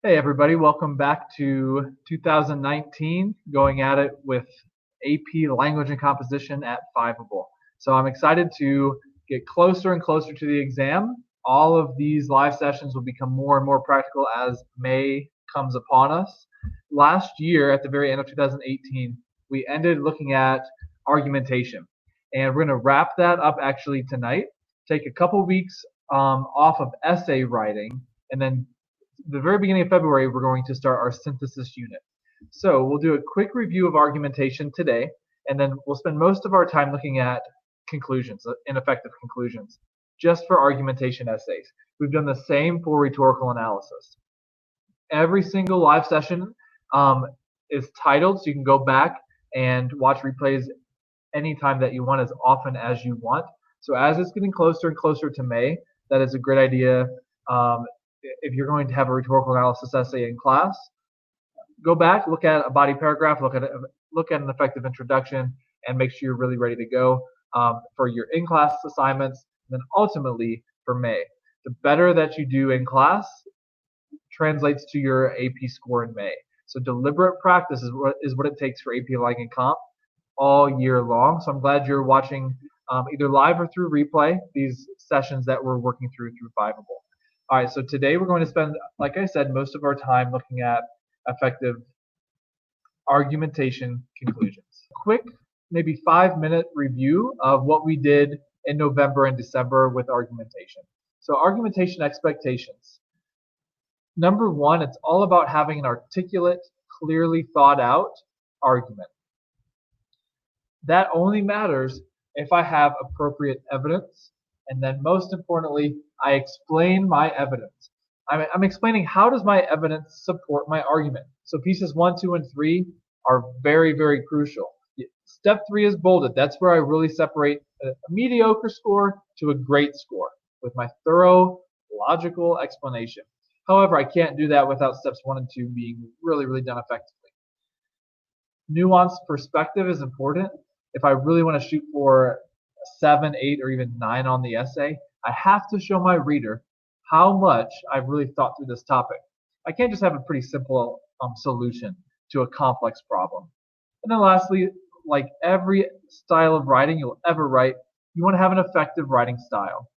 Hey everybody, welcome back to 2019, going at it with AP Language and Composition at Fiveable. So I'm excited to get closer and closer to the exam. All of these live sessions will become more and more practical as May comes upon us. Last year, at the very end of 2018, we ended looking at argumentation. And we're going to wrap that up actually tonight, take a couple weeks off of essay writing, and then the very beginning of February, we're going to start our synthesis unit. So we'll do a quick review of argumentation today, and then we'll spend most of our time looking at conclusions, ineffective conclusions, just for argumentation essays. We've done the same for rhetorical analysis. Every single live session is titled, so you can go back and watch replays anytime that you want, as often as you want. So as it's getting closer and closer to May, that is a great idea. If you're going to have a rhetorical analysis essay in class, go back, look at a body paragraph, look at an effective introduction, and make sure you're really ready to go for your in-class assignments, and then ultimately for May. The better that you do in class translates to your AP score in May. So deliberate practice is what it takes for AP Lang and Comp all year long. So I'm glad you're watching either live or through replay these sessions that we're working through Fiveable. All right, so today we're going to spend, like I said, most of our time looking at effective argumentation conclusions. Quick, maybe 5-minute review of what we did in November and December with argumentation. So argumentation expectations. Number one, it's all about having an articulate, clearly thought out argument. That only matters if I have appropriate evidence, and then most importantly, I explain my evidence. I'm explaining how does my evidence support my argument. So pieces 1, 2, and 3 are very, very crucial. Step 3 is bolded. That's where I really separate a mediocre score to a great score with my thorough, logical explanation. However, I can't do that without steps 1 and 2 being really, really done effectively. Nuanced perspective is important. If I really want to shoot for 7, 8, or even 9 on the essay, I have to show my reader how much I've really thought through this topic. I can't just have a pretty simple solution to a complex problem. And then lastly, like every style of writing you'll ever write, you want to have an effective writing style.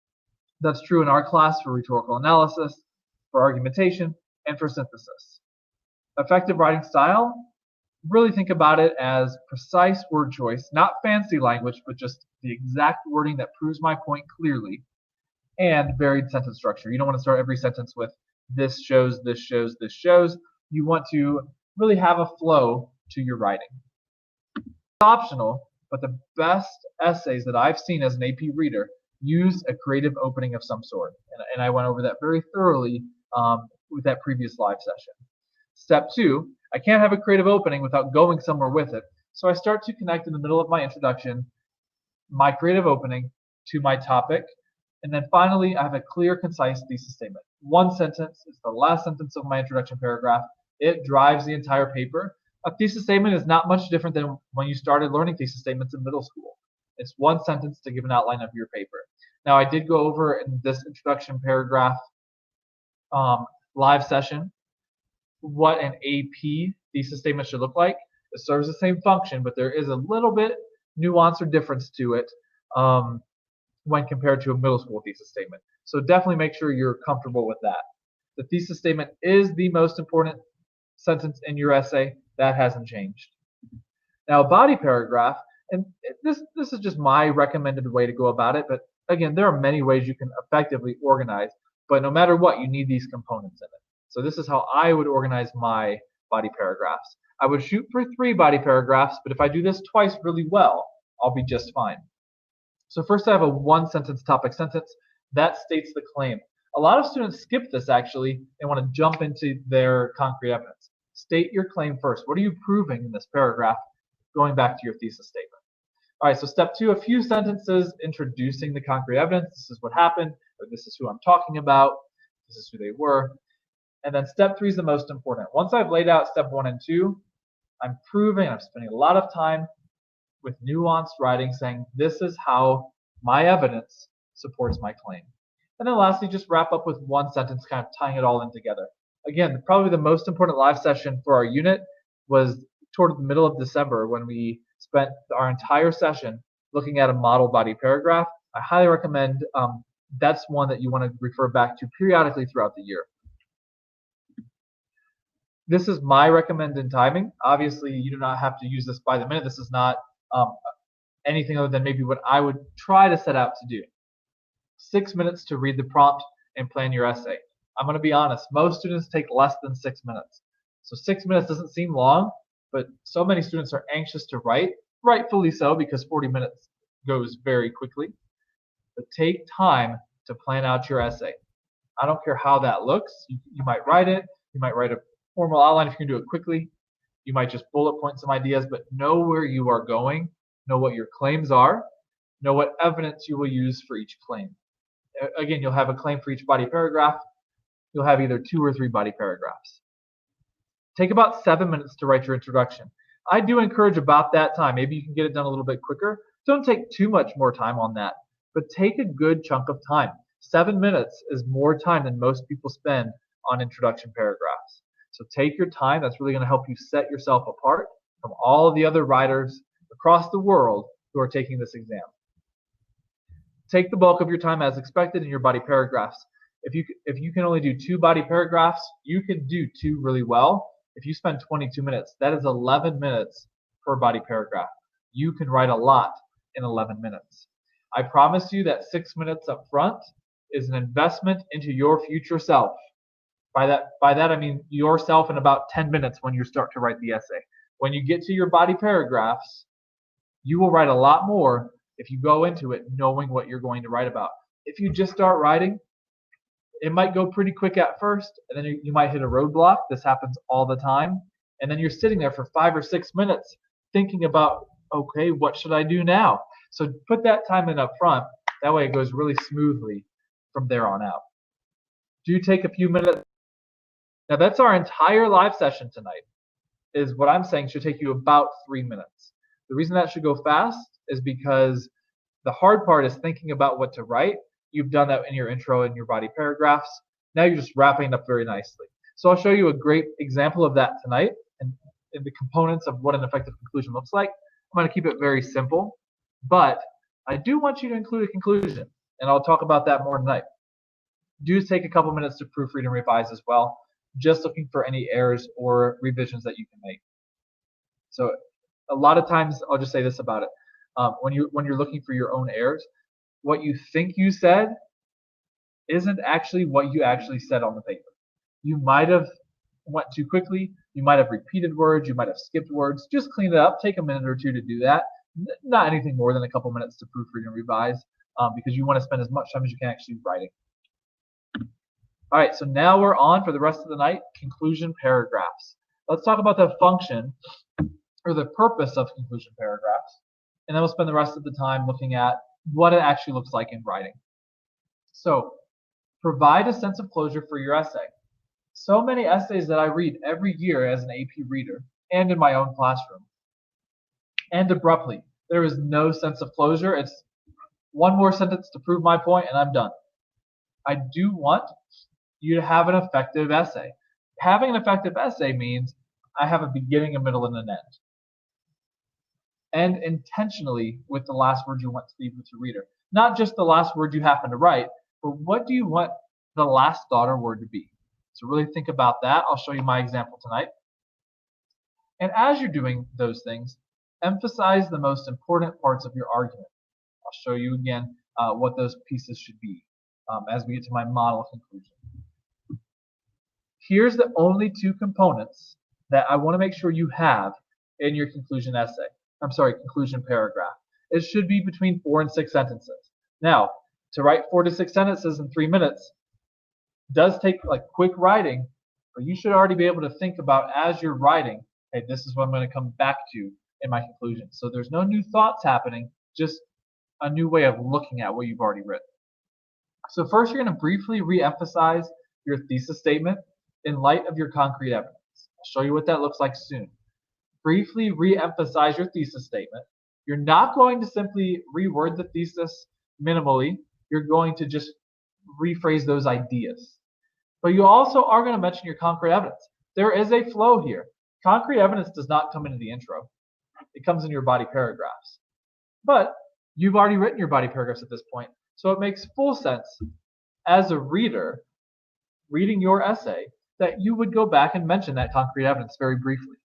That's true in our class for rhetorical analysis, for argumentation, and for synthesis. Effective writing style, really think about it as precise word choice, not fancy language, but just the exact wording that proves my point clearly, and varied sentence structure. You don't want to start every sentence with this shows, this shows, this shows. You want to really have a flow to your writing. It's optional, but the best essays that I've seen as an AP reader use a creative opening of some sort. And I went over that very thoroughly with that previous live session. Step 2, I can't have a creative opening without going somewhere with it. So I start to connect in the middle of my introduction, my creative opening, to my topic. And then finally, I have a clear, concise thesis statement. One sentence is the last sentence of my introduction paragraph. It drives the entire paper. A thesis statement is not much different than when you started learning thesis statements in middle school. It's one sentence to give an outline of your paper. Now, I did go over in this introduction paragraph live session what an AP thesis statement should look like. It serves the same function, but there is a little bit nuance or difference to it when compared to a middle school thesis statement. So definitely make sure you're comfortable with that. The thesis statement is the most important sentence in your essay. That hasn't changed. Now, a body paragraph, and this is just my recommended way to go about it, but again, there are many ways you can effectively organize, but no matter what, you need these components in it. So this is how I would organize my body paragraphs. I would shoot for 3 body paragraphs, but if I do this twice really well, I'll be just fine. So first I have a one-sentence topic sentence that states the claim. A lot of students skip this actually and want to jump into their concrete evidence. State your claim first. What are you proving in this paragraph? Going back to your thesis statement. All right, so step 2, a few sentences introducing the concrete evidence. This is what happened, or this is who I'm talking about. This is who they were. And then step 3 is the most important. Once I've laid out step 1 and 2, I'm proving, I'm spending a lot of time with nuanced writing saying this is how my evidence supports my claim. And then lastly, just wrap up with one sentence, kind of tying it all in together. Again, probably the most important live session for our unit was toward the middle of December when we spent our entire session looking at a model body paragraph. I highly recommend that's one that you want to refer back to periodically throughout the year. This is my recommended timing. Obviously, you do not have to use this by the minute. This is not anything other than maybe what I would try to set out to do. 6 minutes to read the prompt and plan your essay. I'm going to be honest, most students take less than 6 minutes. So 6 minutes doesn't seem long, but so many students are anxious to write, rightfully so, because 40 minutes goes very quickly. But take time to plan out your essay. I don't care how that looks. You might write it. You might write a formal outline if you can do it quickly. You might just bullet point some ideas, but know where you are going, know what your claims are, know what evidence you will use for each claim. Again, you'll have a claim for each body paragraph. You'll have either 2 or 3 body paragraphs. Take about 7 minutes to write your introduction. I do encourage about that time. Maybe you can get it done a little bit quicker. Don't take too much more time on that, but take a good chunk of time. 7 minutes is more time than most people spend on introduction paragraphs. So take your time. That's really going to help you set yourself apart from all of the other writers across the world who are taking this exam. Take the bulk of your time as expected in your body paragraphs. If you can only do 2 body paragraphs, you can do 2 really well. If you spend 22 minutes, that is 11 minutes per body paragraph. You can write a lot in 11 minutes. I promise you that 6 minutes up front is an investment into your future self. By that I mean yourself in about 10 minutes when you start to write the essay. When you get to your body paragraphs, you will write a lot more if you go into it knowing what you're going to write about. If you just start writing, it might go pretty quick at first, and then you might hit a roadblock. This happens all the time. And then you're sitting there for 5 or 6 minutes thinking about, okay, what should I do now? So put that time in up front. That way it goes really smoothly from there on out. Do take a few minutes. Now that's our entire live session tonight, is what I'm saying should take you about 3 minutes. The reason that should go fast is because the hard part is thinking about what to write. You've done that in your intro and your body paragraphs. Now you're just wrapping it up very nicely. So I'll show you a great example of that tonight and the components of what an effective conclusion looks like. I'm going to keep it very simple, but I do want you to include a conclusion, and I'll talk about that more tonight. Do take a couple minutes to proofread and revise as well, just looking for any errors or revisions that you can make. So a lot of times, I'll just say this about it. When you're looking for your own errors, what you think you said isn't actually what you actually said on the paper. You might have went too quickly. You might have repeated words. You might have skipped words. Just clean it up. Take a minute or 2 to do that. Not anything more than a couple minutes to proofread and revise, because you want to spend as much time as you can actually writing. All right, so now we're on for the rest of the night, conclusion paragraphs. Let's talk about the function or the purpose of conclusion paragraphs, and then we'll spend the rest of the time looking at what it actually looks like in writing. So provide a sense of closure for your essay. So many essays that I read every year as an AP reader and in my own classroom. And abruptly, there is no sense of closure. It's one more sentence to prove my point and I'm done. I do want you to have an effective essay. Having an effective essay means I have a beginning, a middle, and an end. And intentionally with the last word you want to leave with your reader. Not just the last word you happen to write, but what do you want the last thought or word to be? So really think about that. I'll show you my example tonight. And as you're doing those things, emphasize the most important parts of your argument. I'll show you again what those pieces should be as we get to my model conclusion. Here's the only 2 components that I want to make sure you have in your conclusion essay. Conclusion paragraph. It should be between 4 and 6 sentences. Now, to write 4 to 6 sentences in 3 minutes does take like quick writing, but you should already be able to think about as you're writing, hey, this is what I'm going to come back to in my conclusion. So there's no new thoughts happening, just a new way of looking at what you've already written. So first, you're going to briefly re-emphasize your thesis statement in light of your concrete evidence. I'll show you what that looks like soon. Briefly re-emphasize your thesis statement. You're not going to simply reword the thesis minimally. You're going to just rephrase those ideas. But you also are going to mention your concrete evidence. There is a flow here. Concrete evidence does not come into the intro. It comes in your body paragraphs. But you've already written your body paragraphs at this point, so it makes full sense as a reader reading your essay that you would go back and mention that concrete evidence very briefly.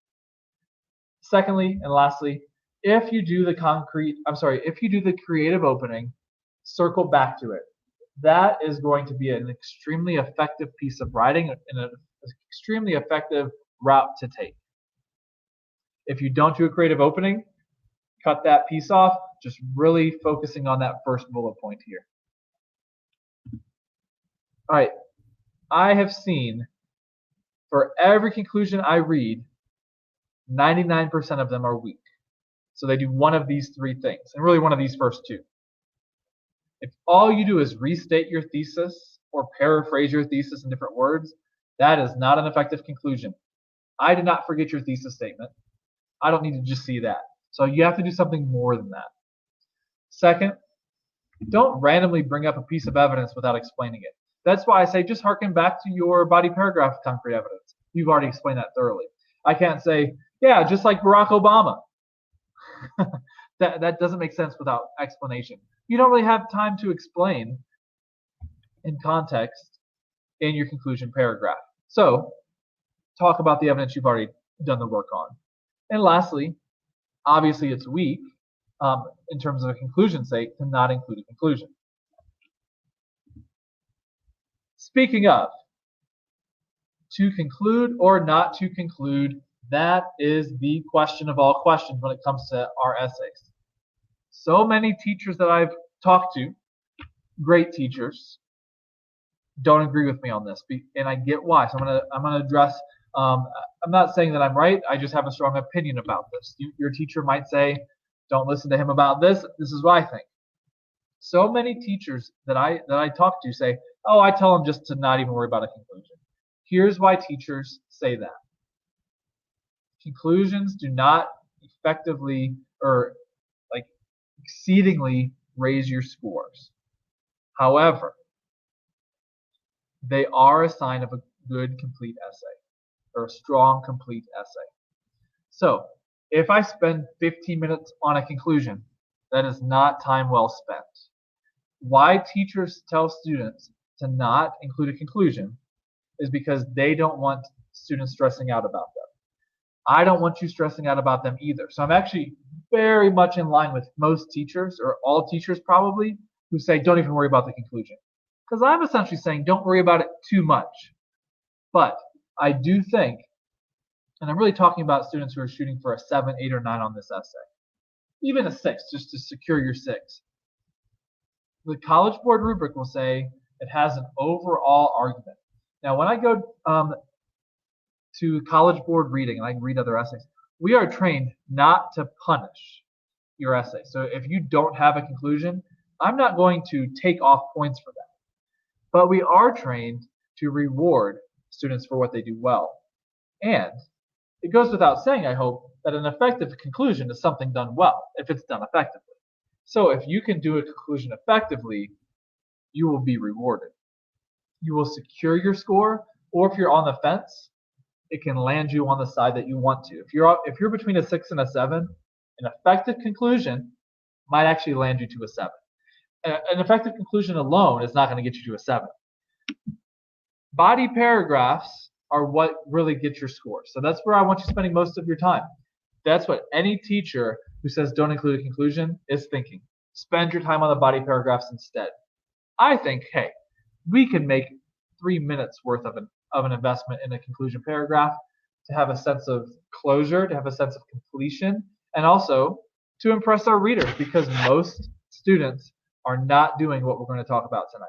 Secondly, and lastly, if you do the creative opening, circle back to it. That is going to be an extremely effective piece of writing and an extremely effective route to take. If you don't do a creative opening, cut that piece off, just really focusing on that first bullet point here. All right, I have seen for every conclusion I read, 99% of them are weak. So they do one of these three things, and really one of these first two. If all you do is restate your thesis or paraphrase your thesis in different words, that is not an effective conclusion. I did not forget your thesis statement. I don't need to just see that. So you have to do something more than that. Second, don't randomly bring up a piece of evidence without explaining it. That's why I say just harken back to your body paragraph concrete evidence. You've already explained that thoroughly. I can't say, yeah, just like Barack Obama. That doesn't make sense without explanation. You don't really have time to explain in context in your conclusion paragraph. So talk about the evidence you've already done the work on. And lastly, obviously it's weak in terms of a conclusion's sake to not include a conclusion. Speaking of, to conclude or not to conclude, that is the question of all questions when it comes to our essays. So many teachers that I've talked to, great teachers, don't agree with me on this, and I get why. So I'm gonna address. I'm not saying that I'm right. I just have a strong opinion about this. Your teacher might say, "Don't listen to him about this." This is what I think. So many teachers that I talk to say, "Oh, I tell them just to not even worry about a conclusion." Here's why teachers say that. Conclusions do not effectively or exceedingly raise your scores. However, they are a sign of a good complete essay or a strong complete essay. So if I spend 15 minutes on a conclusion, that is not time well spent. Why teachers tell students to not include a conclusion is because they don't want students stressing out about them. I don't want you stressing out about them either. So I'm actually very much in line with most teachers, or all teachers probably, who say don't even worry about the conclusion. Because I'm essentially saying don't worry about it too much. But I do think, and I'm really talking about students who are shooting for a 7, 8, or 9 on this essay, even a 6, just to secure your 6. The College Board rubric will say it has an overall argument. Now, when I go to College Board reading and I read other essays, we are trained not to punish your essay. So if you don't have a conclusion, I'm not going to take off points for that. But we are trained to reward students for what they do well. And it goes without saying, I hope, that an effective conclusion is something done well if it's done effectively. So if you can do a conclusion effectively, you will be rewarded. You will secure your score, or if you're on the fence, it can land you on the side that you want to. If you're between a 6 and a 7, an effective conclusion might actually land you to a 7. An effective conclusion alone is not going to get you to a 7. Body paragraphs are what really get your score. So that's where I want you spending most of your time. That's what any teacher who says don't include a conclusion is thinking. Spend your time on the body paragraphs instead. I think, hey, we can make 3 minutes worth of an investment in a conclusion paragraph to have a sense of closure, to have a sense of completion, and also to impress our readers, because most students are not doing what we're going to talk about tonight.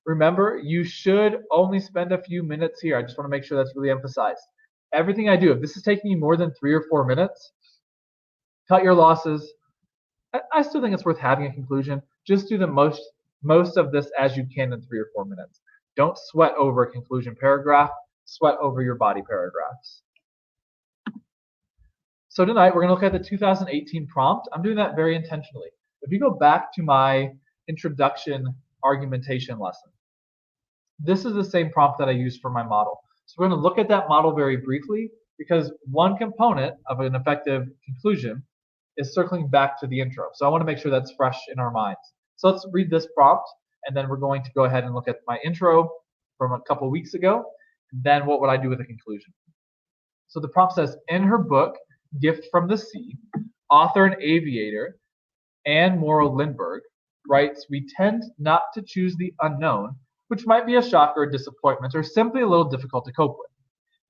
Remember, you should only spend a few minutes here. I just want to make sure that's really emphasized. Everything I do, if this is taking you more than 3 or 4 minutes, cut your losses. I still think it's worth having a conclusion. Just do the most of this as you can in 3 or 4 minutes. Don't sweat over a conclusion paragraph. Sweat over your body paragraphs. So tonight we're going to look at the 2018 prompt. I'm doing that very intentionally. If you go back to my introduction argumentation lesson, This is the same prompt that I used for my model. So we're going to look at that model very briefly because one component of an effective conclusion is circling back to the intro. So I want to make sure that's fresh in our minds. So let's read this prompt, and then we're going to go ahead and look at my intro from a couple weeks ago. And then what would I do with a conclusion? So the prompt says, in her book, Gift from the Sea, author and aviator Anne Morrow Lindbergh writes, we tend not to choose the unknown, which might be a shock or a disappointment or simply a little difficult to cope with.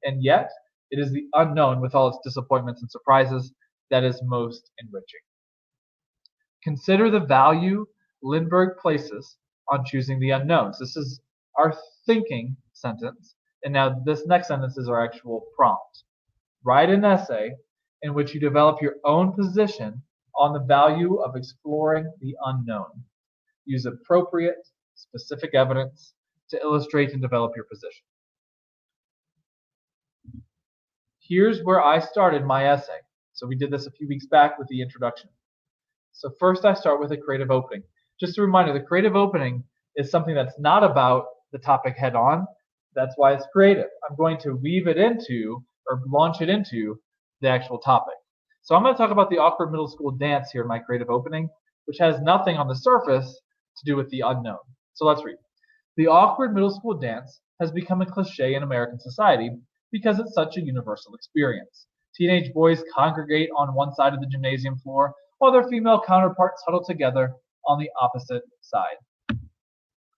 And yet, it is the unknown with all its disappointments and surprises that is most enriching. Consider the value Lindbergh places on choosing the unknowns. This is our thinking sentence. And now this next sentence is our actual prompt. Write an essay in which you develop your own position on the value of exploring the unknown. Use appropriate, specific evidence to illustrate and develop your position. Here's where I started my essay. So we did this a few weeks back with the introduction. So first I start with a creative opening. Just a reminder, the creative opening is something that's not about the topic head on. That's why it's creative. I'm going to weave it into or launch it into the actual topic. So I'm going to talk about the awkward middle school dance here in my creative opening, which has nothing on the surface to do with the unknown. So let's read. The awkward middle school dance has become a cliche in American society because it's such a universal experience. Teenage boys congregate on one side of the gymnasium floor while their female counterparts huddle together on the opposite side.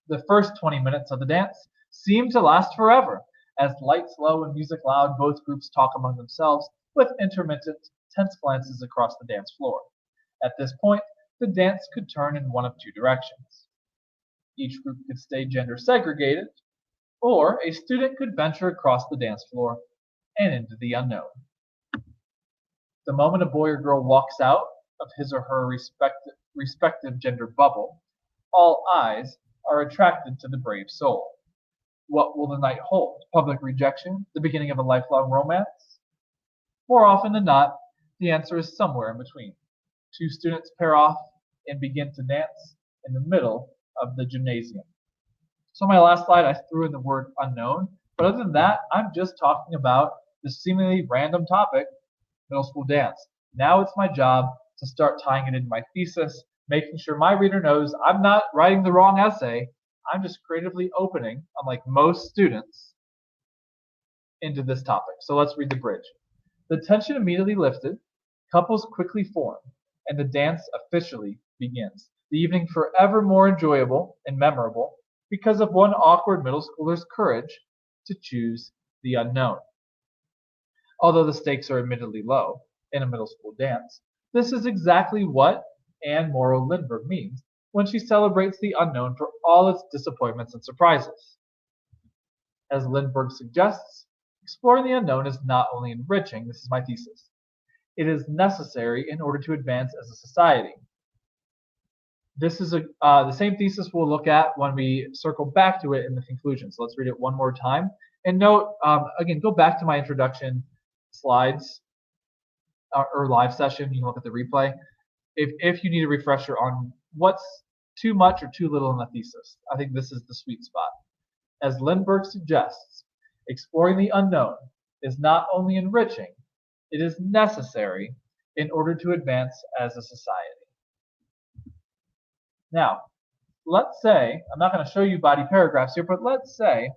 The first 20 minutes of the dance seem to last forever. As lights low and music loud, both groups talk among themselves with intermittent, tense glances across the dance floor. At this point, the dance could turn in one of two directions. Each group could stay gender segregated, or a student could venture across the dance floor and into the unknown. The moment a boy or girl walks out of his or her respective gender bubble, all eyes are attracted to the brave soul. What will the night hold? Public rejection? The beginning of a lifelong romance? More often than not, the answer is somewhere in between. Two students pair off and begin to dance in the middle of the gymnasium. So my last slide, I threw in the word unknown, but other than that, I'm just talking about the seemingly random topic, middle school dance. Now it's my job to start tying it into my thesis, making sure my reader knows I'm not writing the wrong essay. I'm just creatively opening, unlike most students, into this topic. So let's read the bridge. The tension immediately lifted, couples quickly form, and the dance officially begins. The evening forever more enjoyable and memorable because of one awkward middle schooler's courage to choose the unknown. Although the stakes are admittedly low in a middle school dance, this is exactly what Anne Morrow Lindbergh means when she celebrates the unknown for all its disappointments and surprises. As Lindbergh suggests, exploring the unknown is not only enriching, this is my thesis, it is necessary in order to advance as a society. This is the same thesis we'll look at when we circle back to it in the conclusion. So let's read it one more time. And note, again, go back to my introduction slides or live session. You can look at the replay. If you need a refresher on what's too much or too little in the thesis, I think this is the sweet spot. As Lindbergh suggests, exploring the unknown is not only enriching, it is necessary in order to advance as a society. Now, let's say, I'm not going to show you body paragraphs here, but let's say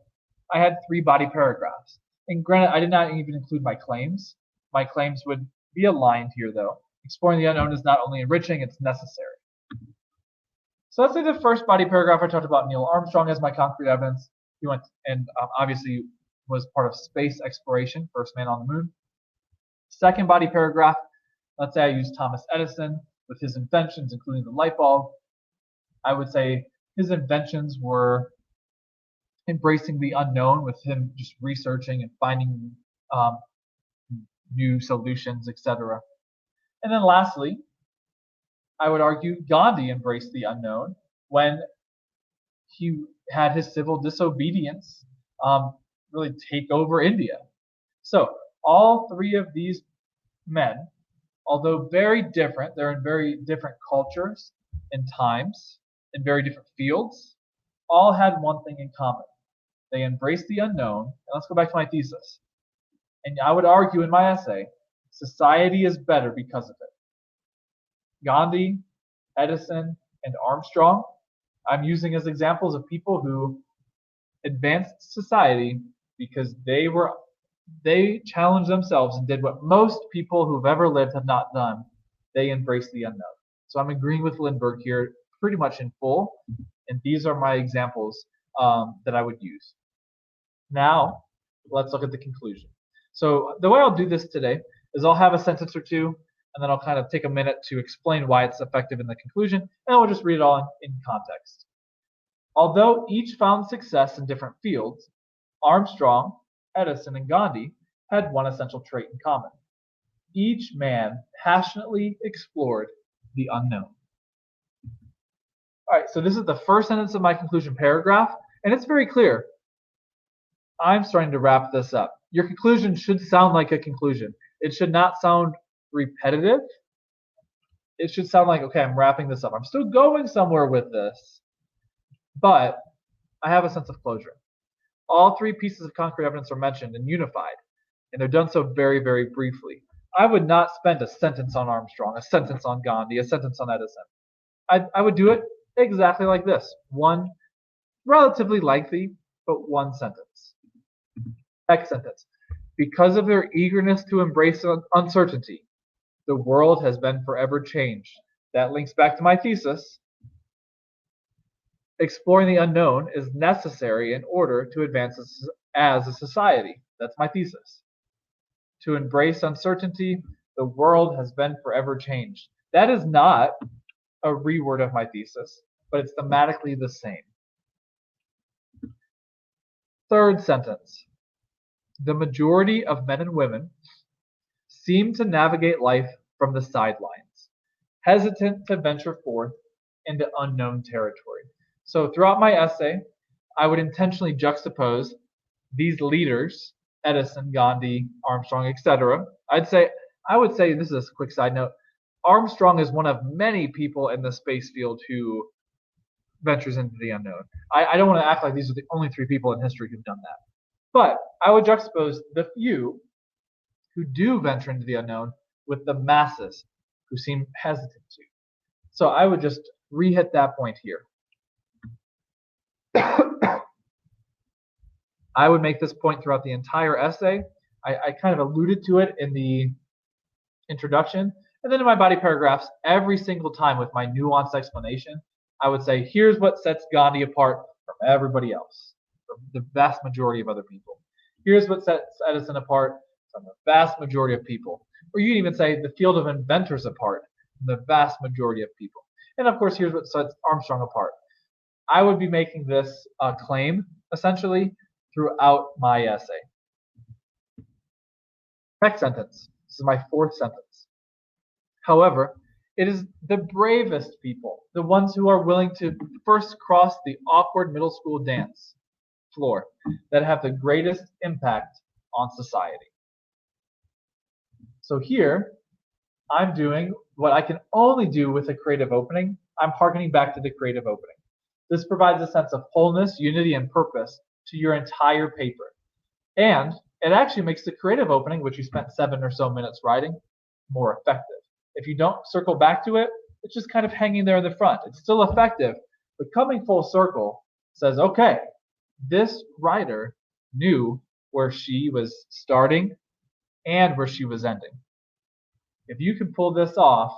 I had 3 body paragraphs. And granted, I did not even include my claims. My claims would be aligned here, though. Exploring the unknown is not only enriching, it's necessary. So let's say the first body paragraph I talked about Neil Armstrong as my concrete evidence. He went and obviously was part of space exploration, first man on the moon. Second body paragraph, let's say I use Thomas Edison with his inventions, including the light bulb. I would say his inventions were embracing the unknown with him just researching and finding new solutions, etc. And then lastly, I would argue Gandhi embraced the unknown when he had his civil disobedience really take over India. So all 3 of these men, although very different, they're in very different cultures and times, in very different fields, all had one thing in common. They embrace the unknown. And let's go back to my thesis. And I would argue in my essay, society is better because of it. Gandhi, Edison, and Armstrong, I'm using as examples of people who advanced society because they challenged themselves and did what most people who've ever lived have not done. They embraced the unknown. So I'm agreeing with Lindbergh here pretty much in full, and these are my examples that I would use. Now, let's look at the conclusion. So the way I'll do this today is I'll have a sentence or two, and then I'll kind of take a minute to explain why it's effective in the conclusion, and we'll just read it all in context. Although each found success in different fields, Armstrong, Edison, and Gandhi had one essential trait in common. Each man passionately explored the unknown. All right, so this is the first sentence of my conclusion paragraph, and it's very clear. I'm starting to wrap this up. Your conclusion should sound like a conclusion. It should not sound repetitive. It should sound like, okay, I'm wrapping this up. I'm still going somewhere with this, but I have a sense of closure. All three pieces of concrete evidence are mentioned and unified, and they're done so very, very briefly. I would not spend a sentence on Armstrong, a sentence on Gandhi, a sentence on Edison. I would do it exactly like this. One relatively lengthy, but one sentence. Next sentence. Because of their eagerness to embrace uncertainty, the world has been forever changed. That links back to my thesis. Exploring the unknown is necessary in order to advance as a society. That's my thesis. To embrace uncertainty, the world has been forever changed. That is not a reword of my thesis, but it's thematically the same. Third sentence. The majority of men and women seem to navigate life from the sidelines, hesitant to venture forth into unknown territory. So throughout my essay, I would intentionally juxtapose these leaders, Edison, Gandhi, Armstrong, etc. I would say, this is a quick side note, Armstrong is one of many people in the space field who ventures into the unknown. I don't want to act like these are the only three people in history who've done that. But I would juxtapose the few who do venture into the unknown with the masses who seem hesitant to. So I would just re-hit that point here. I would make this point throughout the entire essay. I kind of alluded to it in the introduction. And then in my body paragraphs, every single time with my nuanced explanation, I would say, here's what sets Gandhi apart from everybody else, from the vast majority of other people. Here's what sets Edison apart from the vast majority of people. Or you can even say the field of inventors apart from the vast majority of people. And of course, here's what sets Armstrong apart. I would be making this claim, essentially, throughout my essay. Next sentence. This is my fourth sentence. However, it is the bravest people, the ones who are willing to first cross the awkward middle school dance floor, that have the greatest impact on society. So here, I'm doing what I can only do with a creative opening. I'm harkening back to the creative opening. This provides a sense of wholeness, unity, and purpose to your entire paper. And it actually makes the creative opening, which you spent 7 or so minutes writing, more effective. If you don't circle back to it, it's just kind of hanging there in the front. It's still effective, but coming full circle says, okay, this writer knew where she was starting and where she was ending. If you can pull this off,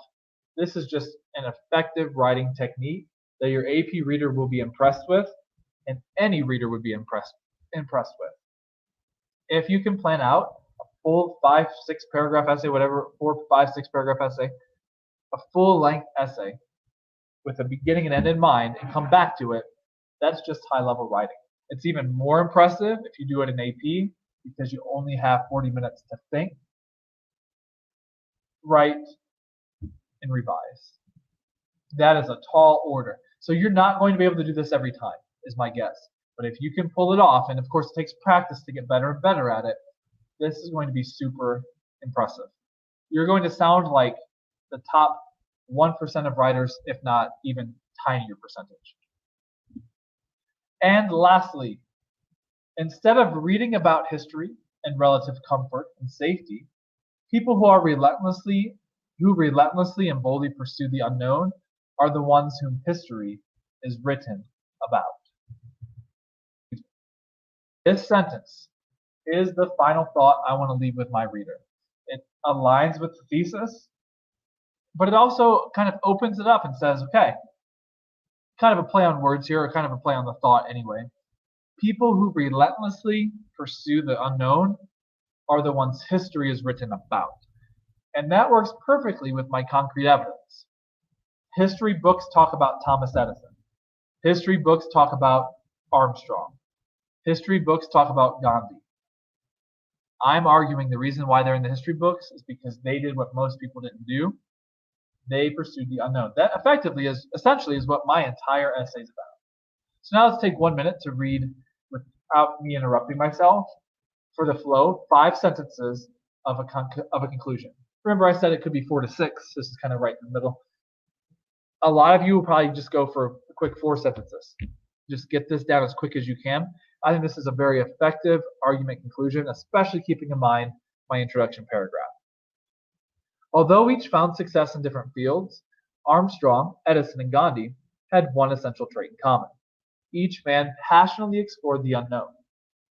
this is just an effective writing technique that your AP reader will be impressed with, and any reader would be impressed with. If you can plan out a full 5-6 paragraph essay, whatever, 4, 5, 6 paragraph essay, a full length essay with a beginning and end in mind, and come back to it, that's just high level writing. It's even more impressive if you do it in AP because you only have 40 minutes to think, write, and revise. That is a tall order. So you're not going to be able to do this every time, is my guess. But if you can pull it off, and of course it takes practice to get better and better at it, this is going to be super impressive. You're going to sound like the top 1% of writers, if not even tinier percentage. And lastly, Instead of reading about history and relative comfort and safety, people who relentlessly and boldly pursue the unknown are the ones whom history is written about. This sentence is the final thought I want to leave with my reader. It aligns with the thesis, but it also kind of opens it up and says, okay, kind of a play on words here, or kind of a play on the thought anyway. People who relentlessly pursue the unknown are the ones history is written about. And that works perfectly with my concrete evidence. History books talk about Thomas Edison. History books talk about Armstrong. History books talk about Gandhi. I'm arguing the reason why they're in the history books is because they did what most people didn't do. They pursued the unknown. That essentially is what my entire essay is about. So now let's take 1 minute to read, without me interrupting myself, for the flow, 5 sentences of a conclusion. Remember, I said it could be 4 to 6. This is kind of right in the middle. A lot of you will probably just go for a quick 4 sentences. Just get this down as quick as you can. I think this is a very effective argument conclusion, especially keeping in mind my introduction paragraph. Although each found success in different fields, Armstrong, Edison, and Gandhi had one essential trait in common. Each man passionately explored the unknown.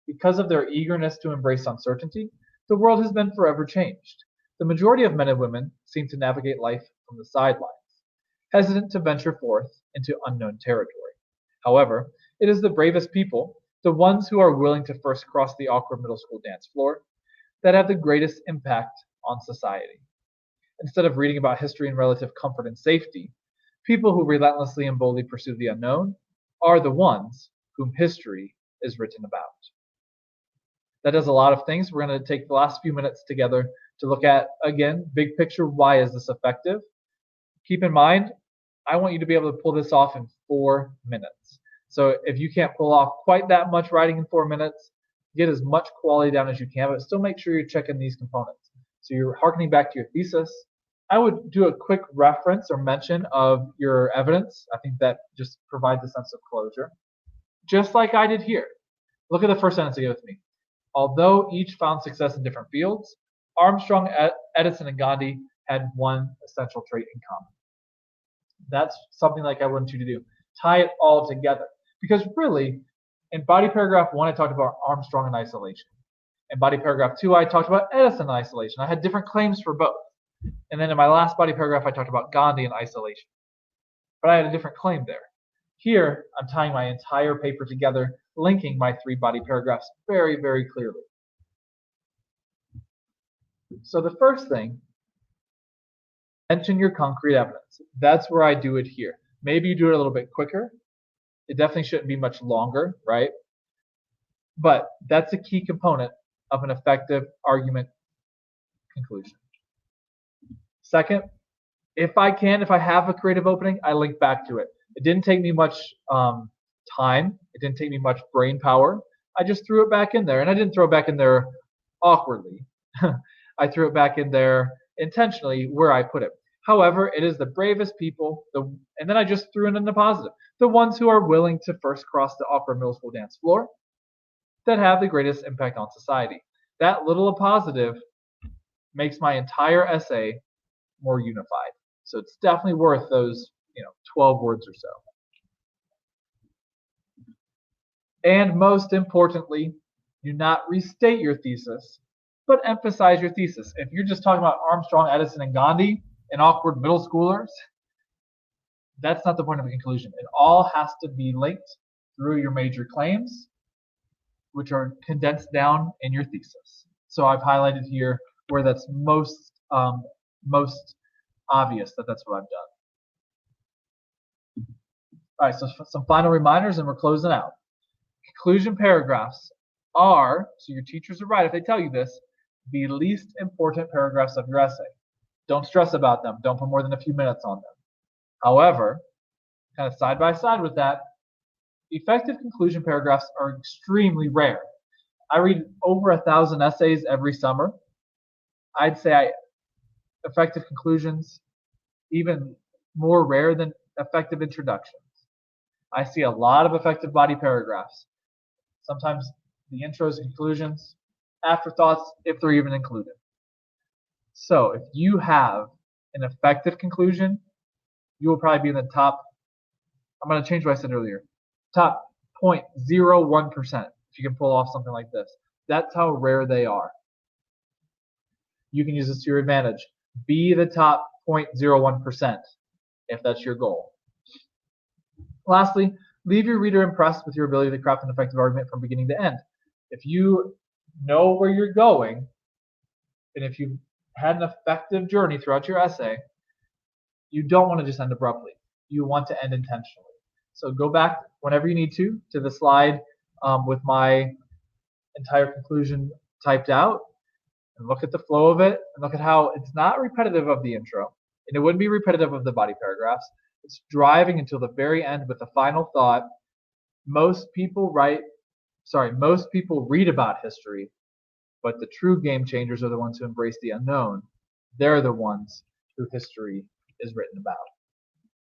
Because of their eagerness to embrace uncertainty, the world has been forever changed. The majority of men and women seem to navigate life from the sidelines, hesitant to venture forth into unknown territory. However, it is the bravest people, the ones who are willing to first cross the awkward middle school dance floor, that have the greatest impact on society. Instead of reading about history and relative comfort and safety, people who relentlessly and boldly pursue the unknown are the ones whom history is written about. That does a lot of things. We're going to take the last few minutes together to look at, again, big picture, why is this effective? Keep in mind, I want you to be able to pull this off in 4 minutes. So if you can't pull off quite that much writing in 4 minutes, get as much quality down as you can, but still make sure you're checking these components. So you're hearkening back to your thesis. I would do a quick reference or mention of your evidence. I think that just provides a sense of closure. Just like I did here. Look at the first sentence again with me. Although each found success in different fields, Armstrong, Edison, and Gandhi had one essential trait in common. That's something like I want you to do. Tie it all together. Because really, in body paragraph 1, I talked about Armstrong in isolation. In body paragraph 2, I talked about Edison in isolation. I had different claims for both. And then in my last body paragraph, I talked about Gandhi in isolation. But I had a different claim there. Here, I'm tying my entire paper together, linking my 3 body paragraphs very, very clearly. So the first thing, mention your concrete evidence. That's where I do it here. Maybe you do it a little bit quicker. It definitely shouldn't be much longer, right? But that's a key component of an effective argument conclusion. Second, if I have a creative opening, I link back to it. It didn't take me much time. It didn't take me much brain power. I just threw it back in there. And I didn't throw it back in there awkwardly. I threw it back in there intentionally where I put it. However, it is the bravest people, and then I just threw it in the positive. The ones who are willing to first cross the awkward middle school dance floor that have the greatest impact on society. That little positive makes my entire essay more unified. So it's definitely worth those 12 words or so. And most importantly, do not restate your thesis, but emphasize your thesis. If you're just talking about Armstrong, Edison, and Gandhi and awkward middle schoolers, that's not the point of a conclusion. It all has to be linked through your major claims, which are condensed down in your thesis. So I've highlighted here where that's most obvious that's what I've done. All right, so some final reminders and we're closing out. Conclusion paragraphs are, so your teachers are right if they tell you this, the least important paragraphs of your essay. Don't stress about them. Don't put more than a few minutes on them. However, kind of side by side with that, effective conclusion paragraphs are extremely rare. I read over 1,000 essays every summer. I'd say effective conclusions even more rare than effective introductions. I see a lot of effective body paragraphs. Sometimes the intros and conclusions, afterthoughts, if they're even included. So if you have an effective conclusion, you will probably be in the top, I'm going to change what I said earlier, top 0.01% if you can pull off something like this. That's how rare they are. You can use this to your advantage. Be the top 0.01% if that's your goal. Lastly, leave your reader impressed with your ability to craft an effective argument from beginning to end. If you know where you're going, and if you've had an effective journey throughout your essay, you don't want to just end abruptly. You want to end intentionally. So go back whenever you need to the slide with my entire conclusion typed out, and look at the flow of it, and look at how it's not repetitive of the intro, and it wouldn't be repetitive of the body paragraphs. It's driving until the very end with the final thought. Most people read about history, but the true game changers are the ones who embrace the unknown. They're the ones who history is written about.